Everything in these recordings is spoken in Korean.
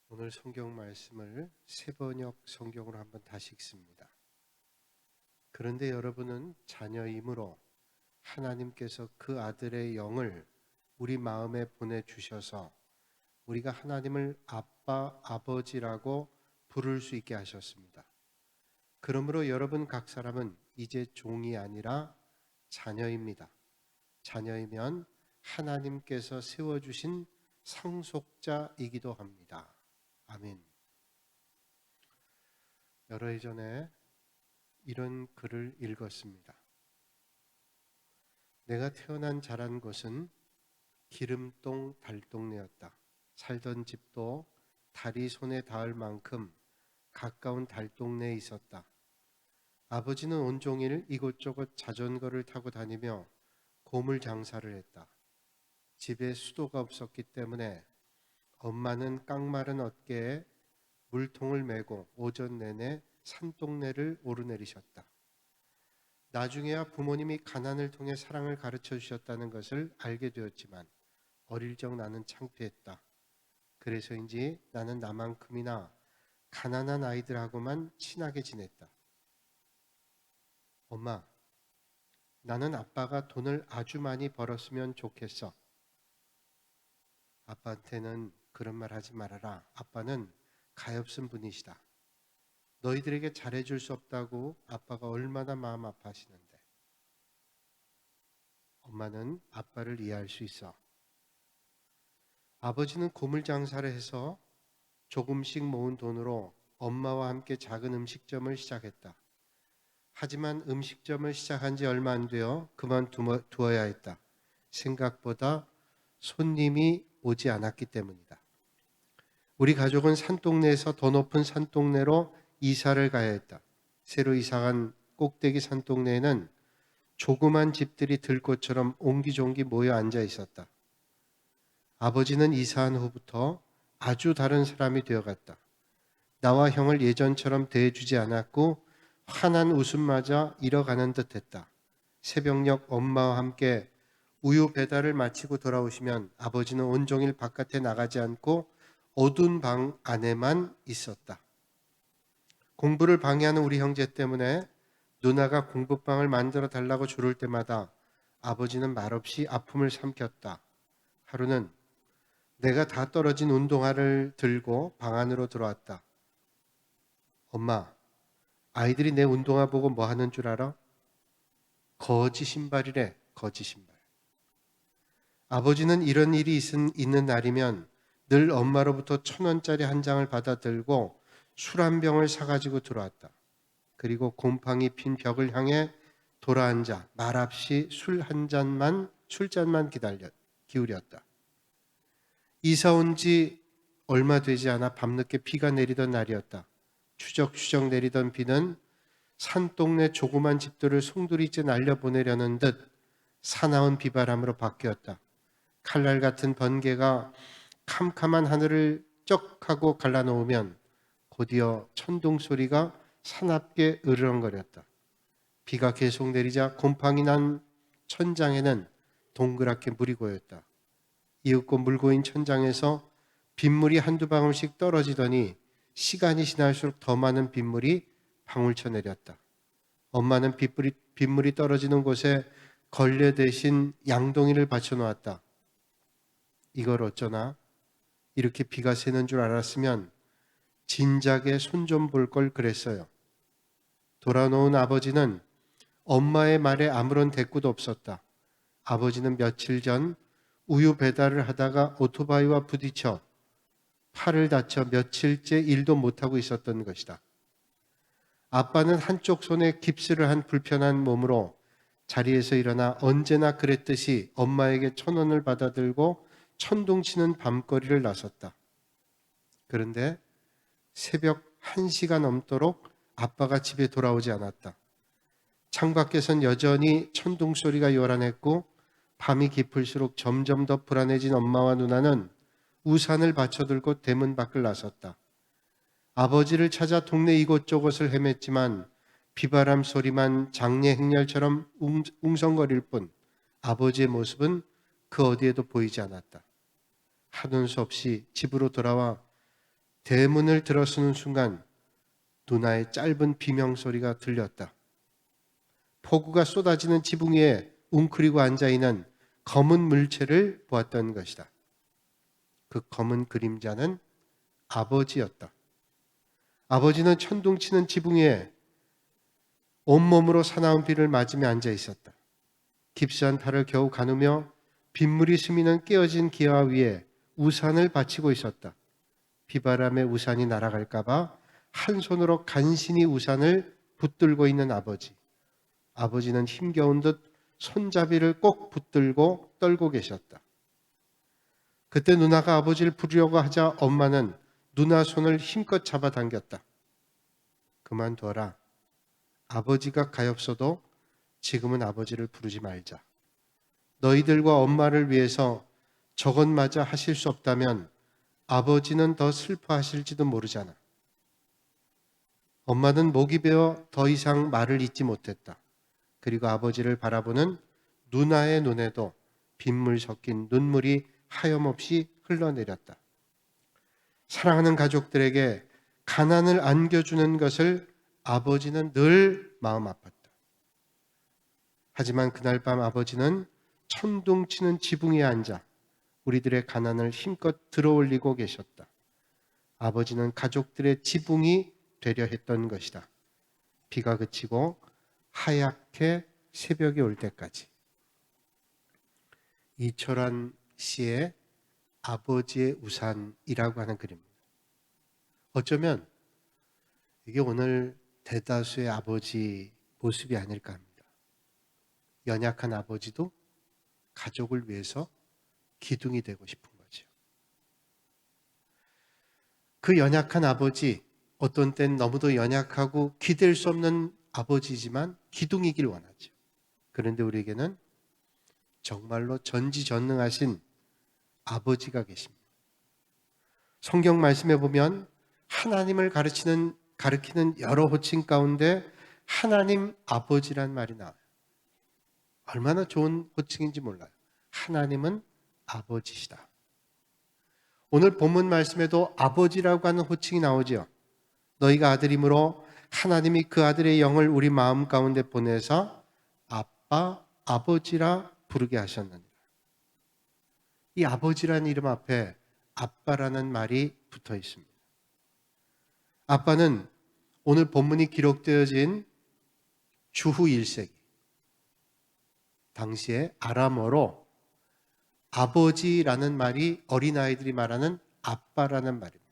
오늘 성경 말씀을 세번역 성경으로 한번 다시 읽습니다. 그런데 여러분은 자녀이므로 하나님께서 그 아들의 영을 우리 마음에 보내주셔서 우리가 하나님을 아빠, 아버지라고 부를 수 있게 하셨습니다. 그러므로 여러분 각 사람은 이제 종이 아니라 자녀입니다. 자녀이면 하나님께서 세워주신 상속자이기도 합니다. 아멘. 여러 해 전에 이런 글을 읽었습니다. 내가 태어난 자란 곳은 기름동 달동네였다. 살던 집도 달이 손에 닿을 만큼 가까운 달동네에 있었다. 아버지는 온종일 이곳저곳 자전거를 타고 다니며 고물 장사를 했다. 집에 수도가 없었기 때문에 엄마는 깡마른 어깨에 물통을 메고 오전 내내 산동네를 오르내리셨다. 나중에야 부모님이 가난을 통해 사랑을 가르쳐 주셨다는 것을 알게 되었지만 어릴 적 나는 창피했다. 그래서인지 나는 나만큼이나 가난한 아이들하고만 친하게 지냈다. 엄마, 나는 아빠가 돈을 아주 많이 벌었으면 좋겠어. 아빠한테는 그런 말 하지 말아라. 아빠는 가엾은 분이시다. 너희들에게 잘해줄 수 없다고 아빠가 얼마나 마음 아파하시는데. 엄마는 아빠를 이해할 수 있어. 아버지는 고물 장사를 해서 조금씩 모은 돈으로 엄마와 함께 작은 음식점을 시작했다. 하지만 음식점을 시작한 지 얼마 안 되어 그만두어야 했다. 생각보다 손님이 오지 않았기 때문이다. 우리 가족은 산동네에서 더 높은 산동네로 이사를 가야 했다. 새로 이사간 꼭대기 산동네에는 조그만 집들이 들꽃처럼 옹기종기 모여 앉아 있었다. 아버지는 이사한 후부터 아주 다른 사람이 되어갔다. 나와 형을 예전처럼 대해주지 않았고 환한 웃음마저 잃어가는 듯했다. 새벽녘 엄마와 함께 우유 배달을 마치고 돌아오시면 아버지는 온종일 바깥에 나가지 않고 어두운 방 안에만 있었다. 공부를 방해하는 우리 형제 때문에 누나가 공부방을 만들어 달라고 조를 때마다 아버지는 말없이 아픔을 삼켰다. 하루는 내가 다 떨어진 운동화를 들고 방 안으로 들어왔다. 엄마, 아이들이 내 운동화 보고 뭐 하는 줄 알아? 거지 신발이래, 거지 신발. 아버지는 이런 일이 있는 날이면 늘 엄마로부터 1,000원짜리 한 장을 받아 들고 술 한 병을 사가지고 들어왔다. 그리고 곰팡이 핀 벽을 향해 돌아앉아 말없이 술잔만 기울였다. 이사 온 지 얼마 되지 않아 밤늦게 비가 내리던 날이었다. 추적추적 내리던 비는 산동네 조그만 집들을 송두리째 날려보내려는 듯 사나운 비바람으로 바뀌었다. 칼날 같은 번개가 캄캄한 하늘을 쩍 하고 갈라놓으면 곧이어 천둥 소리가 사납게 으르렁거렸다. 비가 계속 내리자 곰팡이 난 천장에는 동그랗게 물이 고였다. 이윽고 물 고인 천장에서 빗물이 한두 방울씩 떨어지더니 시간이 지날수록 더 많은 빗물이 방울쳐 내렸다. 엄마는 빗물이 떨어지는 곳에 걸레 대신 양동이를 받쳐놓았다. 이걸 어쩌나? 이렇게 비가 새는 줄 알았으면 진작에 손 좀 볼 걸 그랬어요. 돌아놓은 아버지는 엄마의 말에 아무런 대꾸도 없었다. 아버지는 며칠 전 우유 배달을 하다가 오토바이와 부딪혀 팔을 다쳐 며칠째 일도 못하고 있었던 것이다. 아빠는 한쪽 손에 깁스를 한 불편한 몸으로 자리에서 일어나 언제나 그랬듯이 엄마에게 1,000원을 받아들고 천둥치는 밤거리를 나섰다. 그런데 새벽 1시가 넘도록 아빠가 집에 돌아오지 않았다. 창밖에선 여전히 천둥 소리가 요란했고 밤이 깊을수록 점점 더 불안해진 엄마와 누나는 우산을 받쳐들고 대문 밖을 나섰다. 아버지를 찾아 동네 이곳저곳을 헤맸지만 비바람 소리만 장례 행렬처럼 웅성거릴 뿐 아버지의 모습은 그 어디에도 보이지 않았다. 하는 수 없이 집으로 돌아와 대문을 들어서는 순간 누나의 짧은 비명소리가 들렸다. 폭우가 쏟아지는 지붕 위에 웅크리고 앉아있는 검은 물체를 보았던 것이다. 그 검은 그림자는 아버지였다. 아버지는 천둥치는 지붕 위에 온몸으로 사나운 비를 맞으며 앉아 있었다. 깁스한 팔을 겨우 가누며 빗물이 스미는 깨어진 기와 위에 우산을 받치고 있었다. 비바람에 우산이 날아갈까봐 한 손으로 간신히 우산을 붙들고 있는 아버지. 아버지는 힘겨운 듯 손잡이를 꼭 붙들고 떨고 계셨다. 그때 누나가 아버지를 부르려고 하자 엄마는 누나 손을 힘껏 잡아당겼다. 그만둬라. 아버지가 가엾어도 지금은 아버지를 부르지 말자. 너희들과 엄마를 위해서 저것마저 하실 수 없다면 아버지는 더 슬퍼하실지도 모르잖아. 엄마는 목이 베어 더 이상 말을 잇지 못했다. 그리고 아버지를 바라보는 누나의 눈에도 빗물 섞인 눈물이 하염없이 흘러내렸다. 사랑하는 가족들에게 가난을 안겨주는 것을 아버지는 늘 마음 아팠다. 하지만 그날 밤 아버지는 천둥치는 지붕 위에 앉아 우리들의 가난을 힘껏 들어올리고 계셨다. 아버지는 가족들의 지붕이 되려 했던 것이다. 비가 그치고 하얗게 새벽이 올 때까지. 이철환 씨의 아버지의 우산이라고 하는 그림입니다. 어쩌면 이게 오늘 대다수의 아버지 모습이 아닐까 합니다. 연약한 아버지도 가족을 위해서 기둥이 되고 싶은 거죠. 그 연약한 아버지, 어떤 땐 너무도 연약하고 기댈 수 없는 아버지지만 기둥이길 원하죠. 그런데 우리에게는 정말로 전지전능하신 아버지가 계십니다. 성경 말씀에 보면 하나님을 가리키는 여러 호칭 가운데 하나님 아버지란 말이 나와요. 얼마나 좋은 호칭인지 몰라요. 하나님은 아버지시다. 오늘 본문 말씀에도 아버지라고 하는 호칭이 나오죠. 너희가 아들이므로 하나님이 그 아들의 영을 우리 마음 가운데 보내서 아빠, 아버지라 부르게 하셨느니라. 이 아버지라는 이름 앞에 아빠라는 말이 붙어 있습니다. 아빠는 오늘 본문이 기록되어진 주후 1세기 당시에 아람어로 아버지라는 말이 어린아이들이 말하는 아빠라는 말입니다.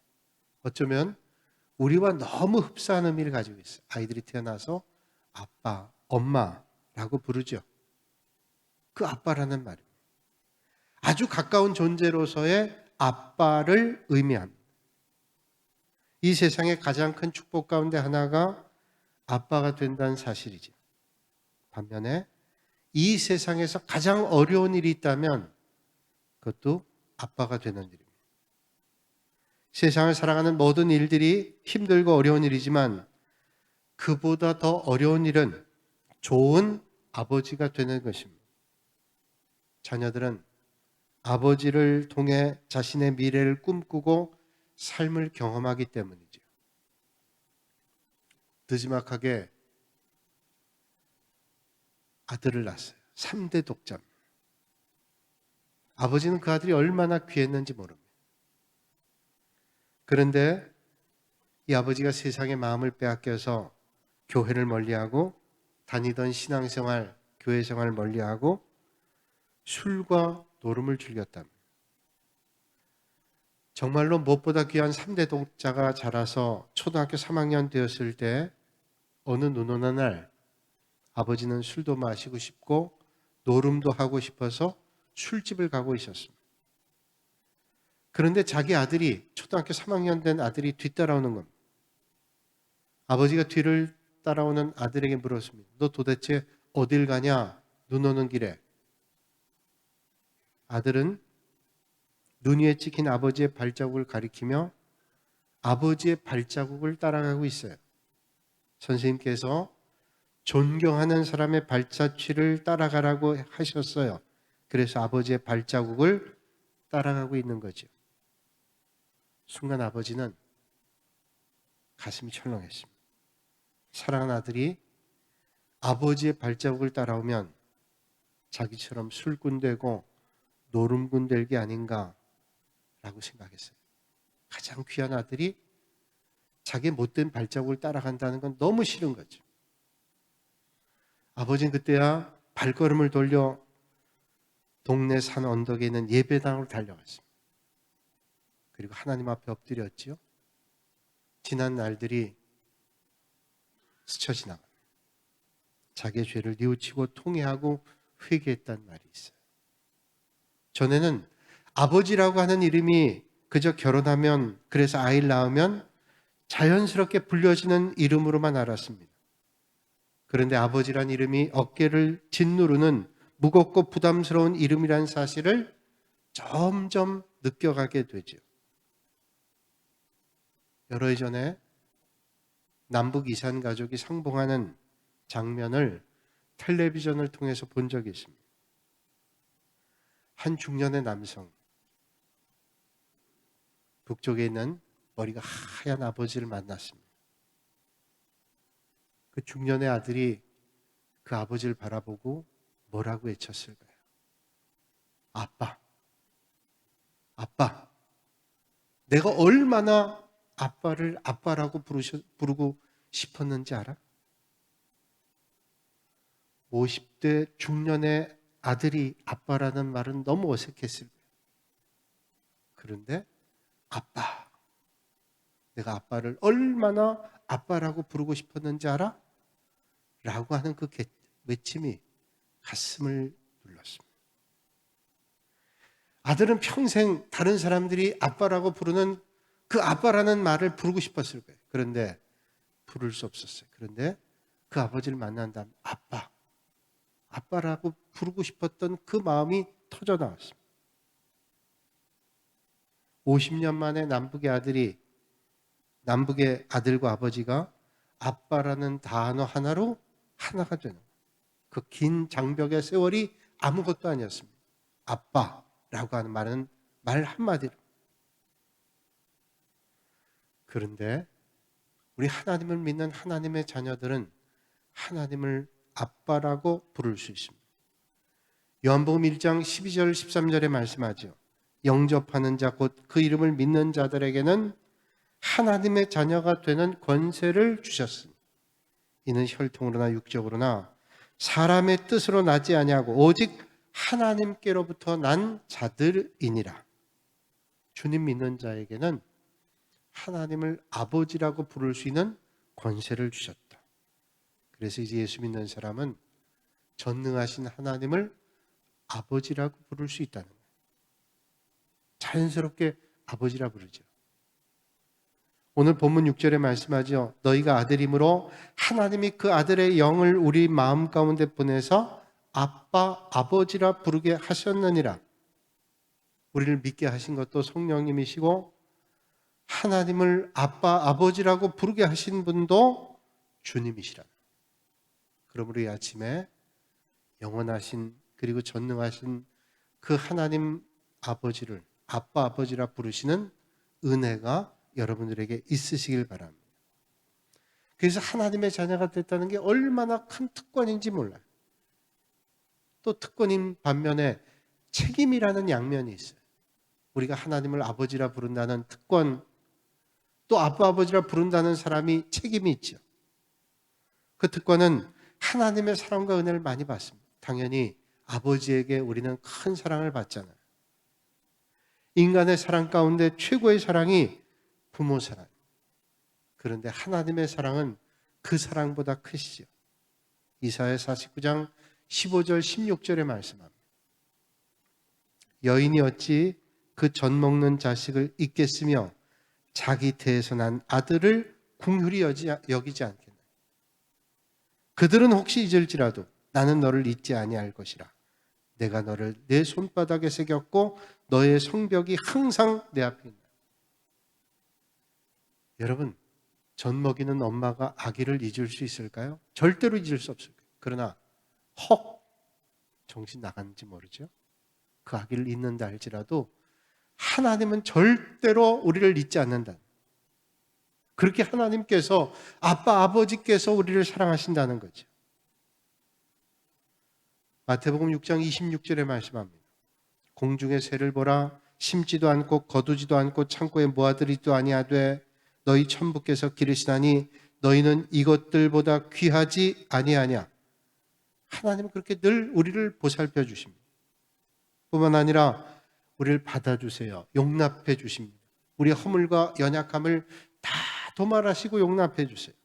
어쩌면 우리와 너무 흡사한 의미를 가지고 있어요. 아이들이 태어나서 아빠, 엄마라고 부르죠. 그 아빠라는 말입니다. 아주 가까운 존재로서의 아빠를 의미합니다. 이 세상의 가장 큰 축복 가운데 하나가 아빠가 된다는 사실이죠. 반면에 이 세상에서 가장 어려운 일이 있다면 그것도 아빠가 되는 일입니다. 세상을 살아가는 모든 일들이 힘들고 어려운 일이지만 그보다 더 어려운 일은 좋은 아버지가 되는 것입니다. 자녀들은 아버지를 통해 자신의 미래를 꿈꾸고 삶을 경험하기 때문이죠. 느지막하게 아들을 낳았어요. 3대 독자. 아버지는 그 아들이 얼마나 귀했는지 모릅니다. 그런데 이 아버지가 세상의 마음을 빼앗겨서 교회를 멀리하고 다니던 신앙생활, 교회생활을 멀리하고 술과 노름을 즐겼답니다. 정말로 무엇보다 귀한 3대 독자가 자라서 초등학교 3학년 되었을 때 어느 눈 오는 날 아버지는 술도 마시고 싶고 노름도 하고 싶어서 술집을 가고 있었습니다. 그런데 자기 아들이 초등학교 3학년 된 아들이 뒤따라오는 겁니다. 아버지가 뒤를 따라오는 아들에게 물었습니다. 너 도대체 어딜 가냐? 눈 오는 길에. 아들은 눈 위에 찍힌 아버지의 발자국을 가리키며 아버지의 발자국을 따라가고 있어요. 선생님께서 존경하는 사람의 발자취를 따라가라고 하셨어요. 그래서 아버지의 발자국을 따라가고 있는 거죠. 순간 아버지는 가슴이 철렁했습니다. 사랑하는 아들이 아버지의 발자국을 따라오면 자기처럼 술꾼 되고 노름꾼 될 게 아닌가라고 생각했어요. 가장 귀한 아들이 자기 못된 발자국을 따라간다는 건 너무 싫은 거죠. 아버지는 그때야 발걸음을 돌려 동네 산 언덕에 있는 예배당으로 달려갔습니다. 그리고 하나님 앞에 엎드렸지요. 지난 날들이 스쳐 지나갑니다. 자기의 죄를 뉘우치고 통회하고 회개했다는 말이 있어요. 전에는 아버지라고 하는 이름이 그저 결혼하면, 그래서 아이를 낳으면 자연스럽게 불려지는 이름으로만 알았습니다. 그런데 아버지란 이름이 어깨를 짓누르는 무겁고 부담스러운 이름이라는 사실을 점점 느껴가게 되죠. 여러 해 전에 남북 이산 가족이 상봉하는 장면을 텔레비전을 통해서 본 적이 있습니다. 한 중년의 남성, 북쪽에 있는 머리가 하얀 아버지를 만났습니다. 그 중년의 아들이 그 아버지를 바라보고 뭐라고 외쳤을까요? 아빠, 아빠. 내가 얼마나 아빠를 아빠라고 부르고 싶었는지 알아? 50대 중년의 아들이 아빠라는 말은 너무 어색했을 거예요. 그런데 아빠, 내가 아빠를 얼마나 아빠라고 부르고 싶었는지 알아? 라고 하는 그 외침이 가슴을 눌렀습니다. 아들은 평생 다른 사람들이 아빠라고 부르는 그 아빠라는 말을 부르고 싶었을 거예요. 그런데 부를 수 없었어요. 그런데 그 아버지를 만난 다음 아빠, 아빠라고 부르고 싶었던 그 마음이 터져 나왔습니다. 50년 만에 남북의 아들과 아버지가 아빠라는 단어 하나로 하나가 되는 그 긴 장벽의 세월이 아무것도 아니었습니다. 아빠라고 하는 말은 말 한마디로. 그런데 우리 하나님을 믿는 하나님의 자녀들은 하나님을 아빠라고 부를 수 있습니다. 요한복음 1장 12절 13절에 말씀하죠. 영접하는 자 곧 그 이름을 믿는 자들에게는 하나님의 자녀가 되는 권세를 주셨으니 이는 혈통으로나 육적으로나 사람의 뜻으로 나지 아니하고 오직 하나님께로부터 난 자들이니라. 주님 믿는 자에게는 하나님을 아버지라고 부를 수 있는 권세를 주셨다. 그래서 이제 예수 믿는 사람은 전능하신 하나님을 아버지라고 부를 수 있다는 거예요. 자연스럽게 아버지라 부르죠. 오늘 본문 6절에 말씀하죠. 너희가 아들이므로 하나님이 그 아들의 영을 우리 마음 가운데 보내서 아빠, 아버지라 부르게 하셨느니라. 우리를 믿게 하신 것도 성령님이시고 하나님을 아빠, 아버지라고 부르게 하신 분도 주님이시라. 그러므로 이 아침에 영원하신 그리고 전능하신 그 하나님 아버지를 아빠, 아버지라 부르시는 은혜가 여러분들에게 있으시길 바랍니다. 그래서 하나님의 자녀가 됐다는 게 얼마나 큰 특권인지 몰라요. 또 특권인 반면에 책임이라는 양면이 있어요. 우리가 하나님을 아버지라 부른다는 특권, 또 아빠, 아버지라 부른다는 사람이 책임이 있죠. 그 특권은 하나님의 사랑과 은혜를 많이 받습니다. 당연히 아버지에게 우리는 큰 사랑을 받잖아요. 인간의 사랑 가운데 최고의 사랑이 부모 사랑. 그런데 하나님의 사랑은 그 사랑보다 크시죠. 이사야 49장 15절 16절에 말씀합니다. 여인이 어찌 그 젖 먹는 자식을 잊겠으며 자기 태에서 난 아들을 긍휼히 여기지 않겠나. 그들은 혹시 잊을지라도 나는 너를 잊지 아니할 것이라. 내가 너를 내 손바닥에 새겼고 너의 성벽이 항상 내 앞에 있다. 여러분, 젖 먹이는 엄마가 아기를 잊을 수 있을까요? 절대로 잊을 수 없을 거예요. 그러나 정신 나갔는지 모르죠. 그 아기를 잊는다 할지라도 하나님은 절대로 우리를 잊지 않는다. 그렇게 하나님께서, 아빠, 아버지께서 우리를 사랑하신다는 거죠. 마태복음 6장 26절에 말씀합니다. 공중의 새를 보라, 심지도 않고 거두지도 않고 창고에 모아들이지도 아니하되 너희 천부께서 기르시나니 너희는 이것들보다 귀하지 아니하냐. 하나님은 그렇게 늘 우리를 보살펴 주십니다. 뿐만 아니라 우리를 받아주세요. 용납해 주십니다. 우리의 허물과 연약함을 다 도말하시고 용납해 주세요.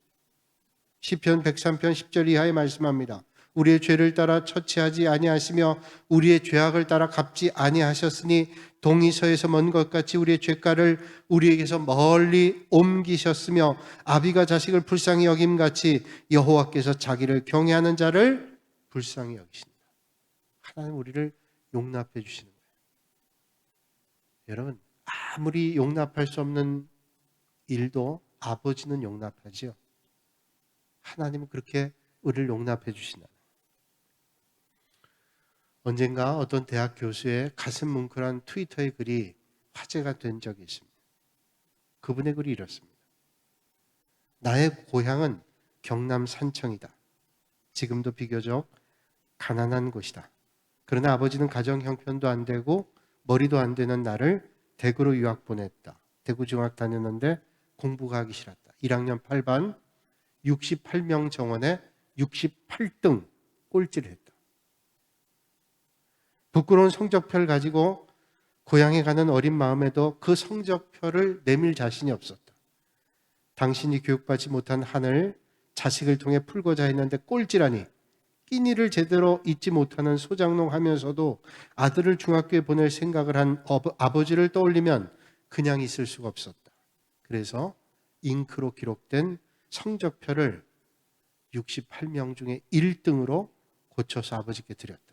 시편 103편 10절 이하에 말씀합니다. 우리의 죄를 따라 처치하지 아니하시며 우리의 죄악을 따라 갚지 아니하셨으니 동이 서에서 먼 것 같이 우리의 죄가를 우리에게서 멀리 옮기셨으며 아비가 자식을 불쌍히 여김같이 여호와께서 자기를 경외하는 자를 불쌍히 여기신다. 하나님 우리를 용납해 주시는 거예요. 여러분, 아무리 용납할 수 없는 일도 아버지는 용납하지요. 하나님은 그렇게 우리를 용납해 주시나. 언젠가 어떤 대학 교수의 가슴 뭉클한 트위터의 글이 화제가 된 적이 있습니다. 그분의 글이 이렇습니다. 나의 고향은 경남 산청이다. 지금도 비교적 가난한 곳이다. 그러나 아버지는 가정 형편도 안 되고 머리도 안 되는 나를 대구로 유학 보냈다. 대구 중학 다녔는데 공부가 하기 싫었다. 1학년 8반 68명 정원에 68등 꼴찌를 했다. 부끄러운 성적표를 가지고 고향에 가는 어린 마음에도 그 성적표를 내밀 자신이 없었다. 당신이 교육받지 못한 한을 자식을 통해 풀고자 했는데 꼴찌라니. 끼니를 제대로 잊지 못하는 소장농 하면서도 아들을 중학교에 보낼 생각을 한 아버지를 떠올리면 그냥 있을 수가 없었다. 그래서 잉크로 기록된 성적표를 68명 중에 1등으로 고쳐서 아버지께 드렸다.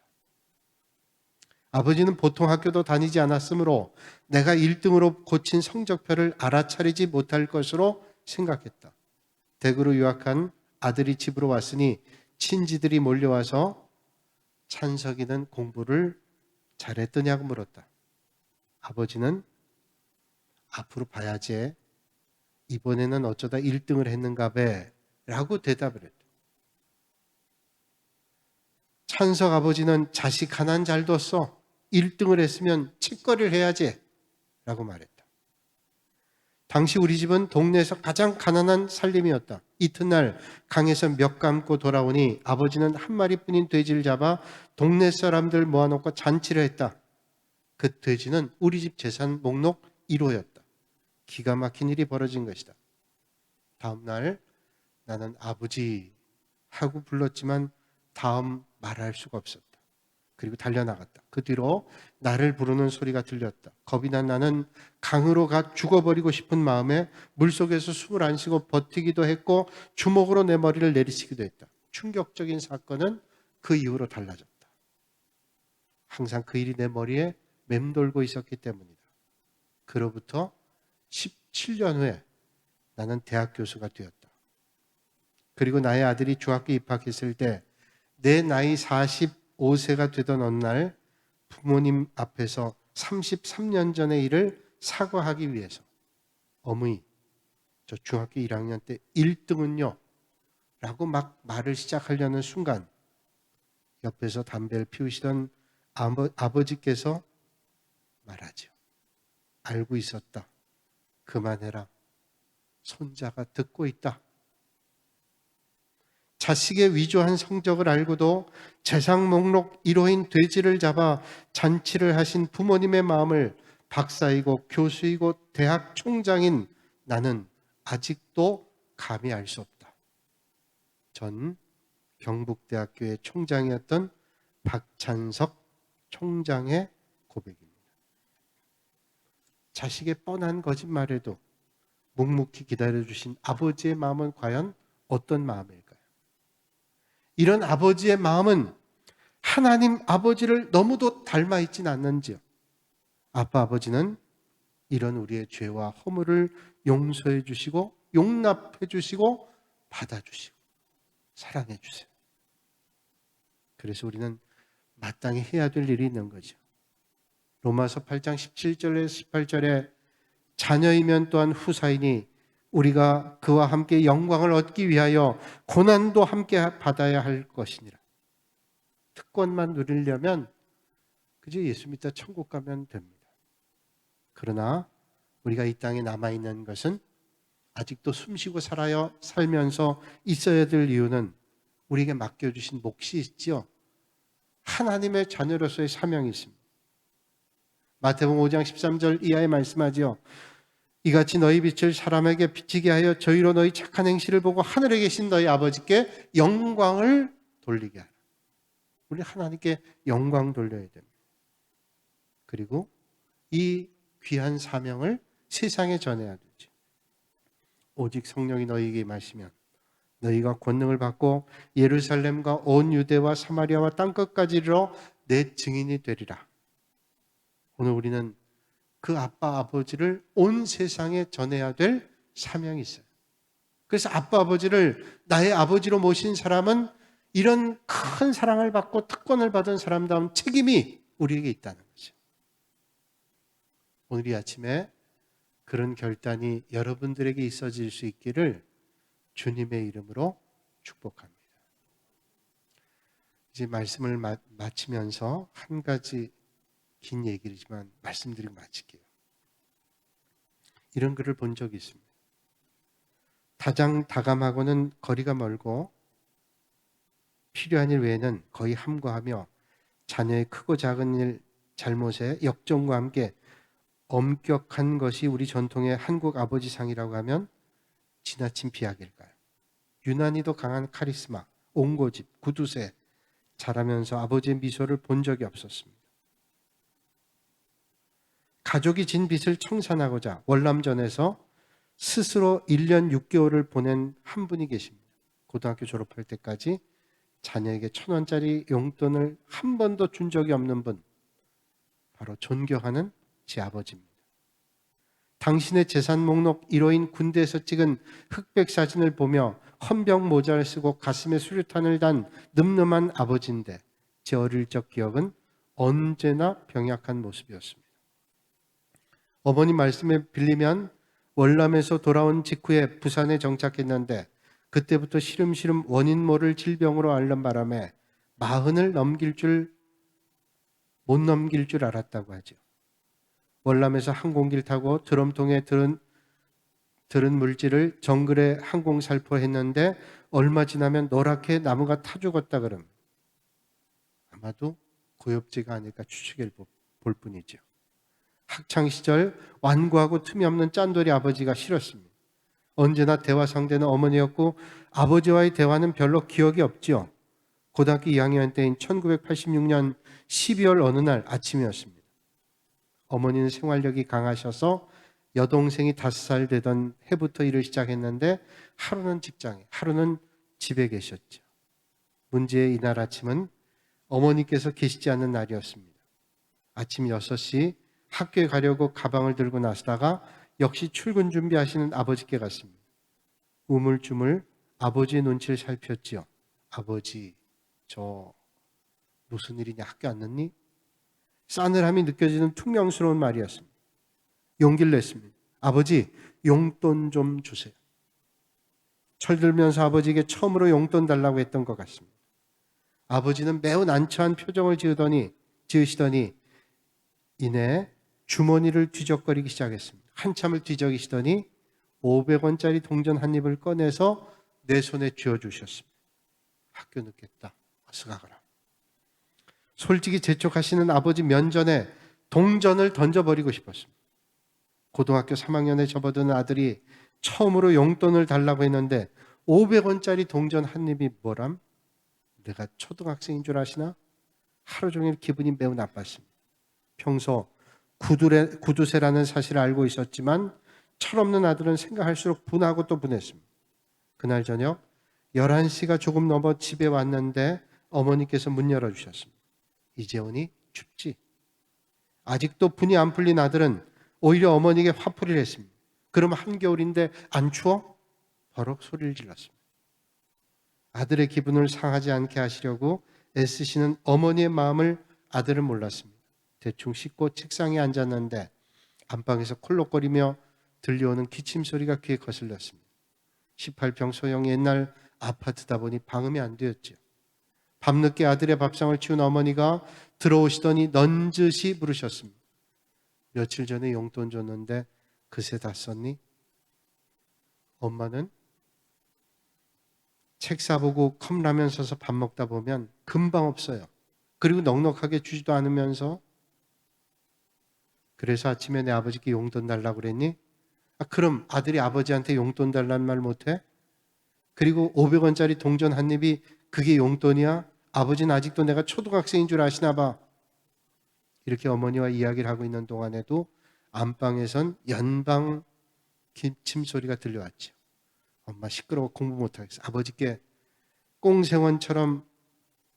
아버지는 보통 학교도 다니지 않았으므로 내가 1등으로 고친 성적표를 알아차리지 못할 것으로 생각했다. 대구로 유학한 아들이 집으로 왔으니 친지들이 몰려와서 찬석이는 공부를 잘했더냐고 물었다. 아버지는 앞으로 봐야지. 이번에는 어쩌다 1등을 했는가 배 라고 대답을 했다. 찬석 아버지는 자식 하나는 잘 뒀어. 1등을 했으면 칡거리를 해야지 라고 말했다. 당시 우리 집은 동네에서 가장 가난한 살림이었다. 이튿날 강에서 멱 감고 돌아오니 아버지는 한 마리뿐인 돼지를 잡아 동네 사람들 모아놓고 잔치를 했다. 그 돼지는 우리 집 재산 목록 1호였다. 기가 막힌 일이 벌어진 것이다. 다음 날 나는 아버지 하고 불렀지만 다음 말할 수가 없었다. 그리고 달려나갔다. 그 뒤로 나를 부르는 소리가 들렸다. 겁이 난 나는 강으로 가 죽어버리고 싶은 마음에 물속에서 숨을 안 쉬고 버티기도 했고 주먹으로 내 머리를 내리치기도 했다. 충격적인 사건은 그 이후로 달라졌다. 항상 그 일이 내 머리에 맴돌고 있었기 때문이다. 그로부터 17년 후에 나는 대학 교수가 되었다. 그리고 나의 아들이 중학교 입학했을 때 내 나이 45세가 되던 어느 날 부모님 앞에서 33년 전의 일을 사과하기 위해서 어머니, 저 중학교 1학년 때 1등은요 라고 막 말을 시작하려는 순간 옆에서 담배를 피우시던 아버지께서 말하죠. 알고 있었다. 그만해라. 손자가 듣고 있다. 자식의 위조한 성적을 알고도 재산 목록 1호인 돼지를 잡아 잔치를 하신 부모님의 마음을 박사이고 교수이고 대학 총장인 나는 아직도 감히 알 수 없다. 전 경북대학교의 총장이었던 박찬석 총장의 고백입니다. 자식의 뻔한 거짓말에도 묵묵히 기다려주신 아버지의 마음은 과연 어떤 마음일까요? 이런 아버지의 마음은 하나님 아버지를 너무도 닮아 있진 않는지요? 아빠 아버지는 이런 우리의 죄와 허물을 용서해 주시고 용납해 주시고 받아주시고 사랑해 주세요. 그래서 우리는 마땅히 해야 될 일이 있는 거죠. 로마서 8장 17절에 18절에 자녀이면 또한 후사이니 우리가 그와 함께 영광을 얻기 위하여 고난도 함께 받아야 할 것이니라. 특권만 누리려면 그저 예수 믿다 천국 가면 됩니다. 그러나 우리가 이 땅에 남아있는 것은 아직도 숨쉬고 살면서 있어야 될 이유는 우리에게 맡겨주신 몫이 있지요. 하나님의 자녀로서의 사명이 있습니다. 마태복음 5장 13절 이하에 말씀하지요. 이같이 너희 빛을 사람에게 비치게 하여 저희로 너희 착한 행실을 보고 하늘에 계신 너희 아버지께 영광을 돌리게 하라. 우리 하나님께 영광 돌려야 됩니다. 그리고 이 귀한 사명을 세상에 전해야 되죠. 오직 성령이 너희에게 임하시면 너희가 권능을 받고 예루살렘과 온 유대와 사마리아와 땅끝까지 이르러 내 증인이 되리라. 오늘 우리는 그 아빠 아버지를 온 세상에 전해야 될 사명이 있어요. 그래서 아빠 아버지를 나의 아버지로 모신 사람은 이런 큰 사랑을 받고 특권을 받은 사람다운 책임이 우리에게 있다는 거죠. 오늘 이 아침에 그런 결단이 여러분들에게 있어질 수 있기를 주님의 이름으로 축복합니다. 이제 말씀을 마치면서 한 가지 긴 얘기지만 말씀드리고 마칠게요. 이런 글을 본 적이 있습니다. 다감하고는 거리가 멀고 필요한 일 외에는 거의 함구하며 자녀의 크고 작은 일, 잘못에 역정과 함께 엄격한 것이 우리 전통의 한국 아버지상이라고 하면 지나친 비약일까요? 유난히도 강한 카리스마, 옹고집, 구두쇠, 자라면서 아버지의 미소를 본 적이 없었습니다. 가족이 진 빚을 청산하고자 월남전에서 스스로 1년 6개월을 보낸 한 분이 계십니다. 고등학교 졸업할 때까지 자녀에게 1,000원짜리 용돈을 한 번도 준 적이 없는 분, 바로 존경하는 제 아버지입니다. 당신의 재산 목록 1호인 군대에서 찍은 흑백 사진을 보며 헌병 모자를 쓰고 가슴에 수류탄을 단 늠름한 아버지인데 제 어릴 적 기억은 언제나 병약한 모습이었습니다. 어머니 말씀에 빌리면 월남에서 돌아온 직후에 부산에 정착했는데 그때부터 시름시름 원인 모를 질병으로 앓는 바람에 40을 못 넘길 줄 알았다고 하죠. 월남에서 항공기를 타고 드럼통에 들은 물질을 정글에 항공살포했는데 얼마 지나면 노랗게 나무가 타 죽었다 그럼 아마도 고엽제가 아닐까 추측해 볼 뿐이죠. 학창시절 완고하고 틈이 없는 짠돌이 아버지가 싫었습니다. 언제나 대화 상대는 어머니였고 아버지와의 대화는 별로 기억이 없지요. 고등학교 2학년 때인 1986년 12월 어느 날 아침이었습니다. 어머니는 생활력이 강하셔서 여동생이 5살 되던 해부터 일을 시작했는데 하루는 직장에, 하루는 집에 계셨죠. 문제의 이날 아침은 어머니께서 계시지 않는 날이었습니다. 아침 6시 학교에 가려고 가방을 들고 나서다가 역시 출근 준비하시는 아버지께 갔습니다. 우물쭈물 아버지의 눈치를 살폈지요. 아버지, 저 무슨 일이냐, 학교 안 늦니? 싸늘함이 느껴지는 퉁명스러운 말이었습니다. 용기를 냈습니다. 아버지, 용돈 좀 주세요. 철들면서 아버지에게 처음으로 용돈 달라고 했던 것 같습니다. 아버지는 매우 난처한 표정을 지으시더니 이내 주머니를 뒤적거리기 시작했습니다. 한참을 뒤적이시더니 500원짜리 동전 한 입을 꺼내서 내 손에 쥐어주셨습니다. 학교 늦겠다. 어서 가거라. 솔직히 재촉하시는 아버지 면전에 동전을 던져버리고 싶었습니다. 고등학교 3학년에 접어드는 아들이 처음으로 용돈을 달라고 했는데 500원짜리 동전 한 입이 뭐람? 내가 초등학생인 줄 아시나? 하루 종일 기분이 매우 나빴습니다. 평소 구두쇠라는 사실을 알고 있었지만 철없는 아들은 생각할수록 분하고 또 분했습니다. 그날 저녁 11시가 조금 넘어 집에 왔는데 어머니께서 문 열어주셨습니다. 이제 오니 춥지? 아직도 분이 안 풀린 아들은 오히려 어머니에게 화풀이를 했습니다. 그럼 한겨울인데 안 추워? 버럭 소리를 질렀습니다. 아들의 기분을 상하지 않게 하시려고 애쓰시는 어머니의 마음을 아들은 몰랐습니다. 대충 씻고 책상에 앉았는데 안방에서 콜록거리며 들려오는 기침 소리가 귀에 거슬렸습니다. 18평 소형 옛날 아파트다 보니 방음이 안 되었죠. 밤늦게 아들의 밥상을 치운 어머니가 들어오시더니 넌젓이 물으셨습니다. 며칠 전에 용돈 줬는데 그새 다 썼니? 엄마는 책 사보고 컵라면 사서 밥 먹다 보면 금방 없어요. 그리고 넉넉하게 주지도 않으면서 그래서 아침에 내 아버지께 용돈 달라고 그랬니? 그럼 아들이 아버지한테 용돈 달라는 말 못해? 그리고 500원짜리 동전 한 입이 그게 용돈이야? 아버지는 아직도 내가 초등학생인 줄 아시나 봐. 이렇게 어머니와 이야기를 하고 있는 동안에도 안방에선 연방 기침 소리가 들려왔죠. 엄마 시끄러워 공부 못하겠어. 아버지께 꽁생원처럼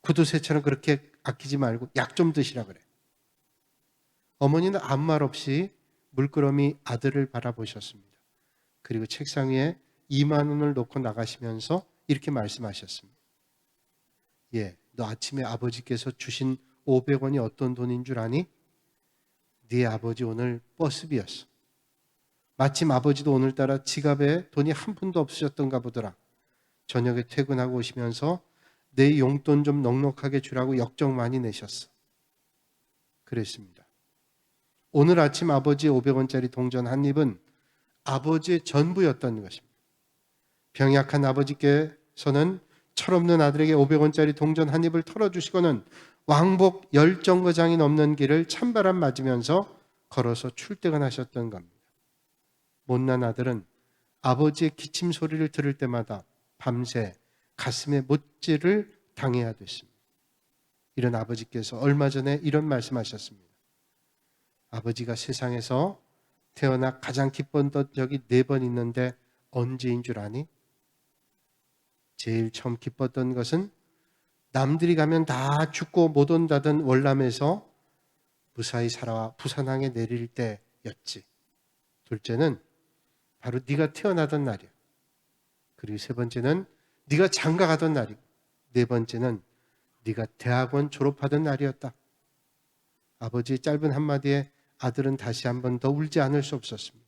구두쇠처럼 그렇게 아끼지 말고 약 좀 드시라 그래. 어머니는 아무 말 없이 물끄러미 아들을 바라보셨습니다. 그리고 책상 위에 2만 원을 놓고 나가시면서 이렇게 말씀하셨습니다. 예, 너 아침에 아버지께서 주신 500원이 어떤 돈인 줄 아니? 네 아버지 오늘 버스비였어. 마침 아버지도 오늘따라 지갑에 돈이 한 푼도 없으셨던가 보더라. 저녁에 퇴근하고 오시면서 내 용돈 좀 넉넉하게 주라고 역정 많이 내셨어. 그랬습니다. 오늘 아침 아버지의 500원짜리 동전 한 입은 아버지의 전부였던 것입니다. 병약한 아버지께서는 철없는 아들에게 500원짜리 동전 한 입을 털어주시고는 왕복 10정거장이 넘는 길을 찬바람 맞으면서 걸어서 출퇴근하셨던 겁니다. 못난 아들은 아버지의 기침 소리를 들을 때마다 밤새 가슴에 못질을 당해야 됐습니다. 이런 아버지께서 얼마 전에 이런 말씀하셨습니다. 아버지가 세상에서 태어나 가장 기뻤던 적이 4번 있는데 언제인 줄 아니? 제일 처음 기뻤던 것은 남들이 가면 다 죽고 못 온다던 월남에서 무사히 살아와 부산항에 내릴 때였지. 둘째는 바로 네가 태어나던 날이야. 그리고 세 번째는 네가 장가 가던 날이고 네 번째는 네가 대학원 졸업하던 날이었다. 아버지의 짧은 한마디에 아들은 다시 한 번 더 울지 않을 수 없었습니다.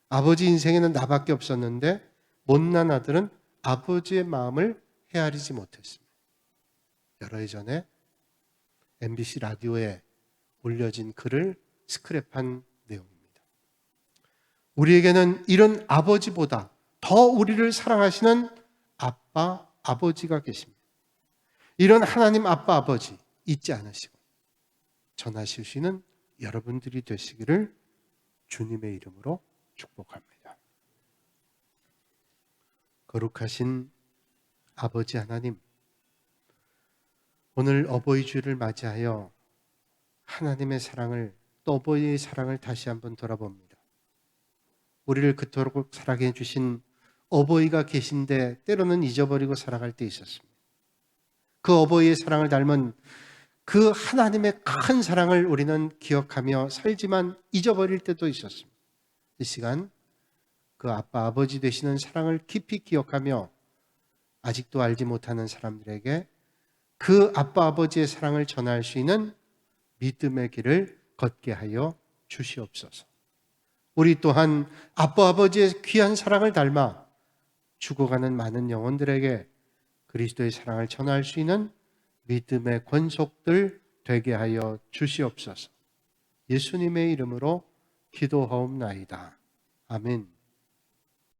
아버지 인생에는 나밖에 없었는데 못난 아들은 아버지의 마음을 헤아리지 못했습니다. 여러 해 전에 MBC 라디오에 올려진 글을 스크랩한 내용입니다. 우리에게는 이런 아버지보다 더 우리를 사랑하시는 아빠, 아버지가 계십니다. 이런 하나님 아빠, 아버지 잊지 않으시고 전하실 수 있는 여러분들이 되시기를 주님의 이름으로 축복합니다. 거룩하신 아버지 하나님, 오늘 어버이 주일을 맞이하여 하나님의 사랑을 또 어버이의 사랑을 다시 한번 돌아봅니다. 우리를 그토록 사랑해 주신 어버이가 계신데 때로는 잊어버리고 살아갈 때 있었습니다. 그 어버이의 사랑을 닮은 그 하나님의 큰 사랑을 우리는 기억하며 살지만 잊어버릴 때도 있었습니다. 이 시간 그 아빠, 아버지 되시는 사랑을 깊이 기억하며 아직도 알지 못하는 사람들에게 그 아빠, 아버지의 사랑을 전할 수 있는 믿음의 길을 걷게 하여 주시옵소서. 우리 또한 아빠, 아버지의 귀한 사랑을 닮아 죽어가는 많은 영혼들에게 그리스도의 사랑을 전할 수 있는 믿음의 권속들 되게 하여 주시옵소서. 예수님의 이름으로 기도하옵나이다. 아멘.